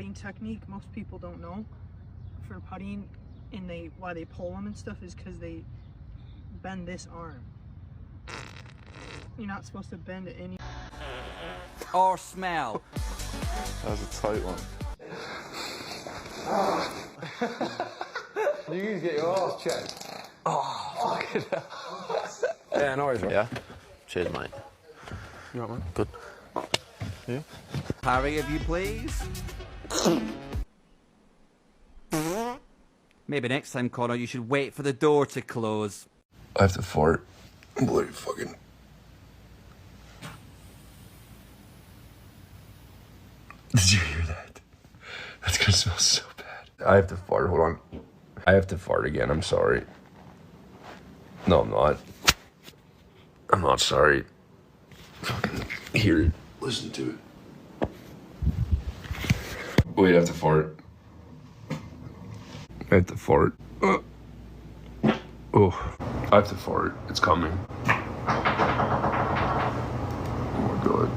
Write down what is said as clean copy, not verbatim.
putting technique most people don't know for putting, and why they pull them and stuff is because they bend this arm. You're not supposed to bend it any. Or smell. That was a tight one. You need to get your ass checked. Oh, fucking hell. Yeah, no worries, bro. Yeah? Cheers, mate. You alright, man? Good. Yeah? Harry, if you please. Maybe next time, Connor, you should wait for the door to close. I have to fart. Bloody fucking... Did you hear that? That's gonna smell so bad. I have to fart, hold on. I have to fart again, I'm sorry. No, I'm not. I'm not sorry. Fucking hear it. Listen to it. Wait, I have to fart. I have to fart. Oh, I have to fart. It's coming. Oh my god.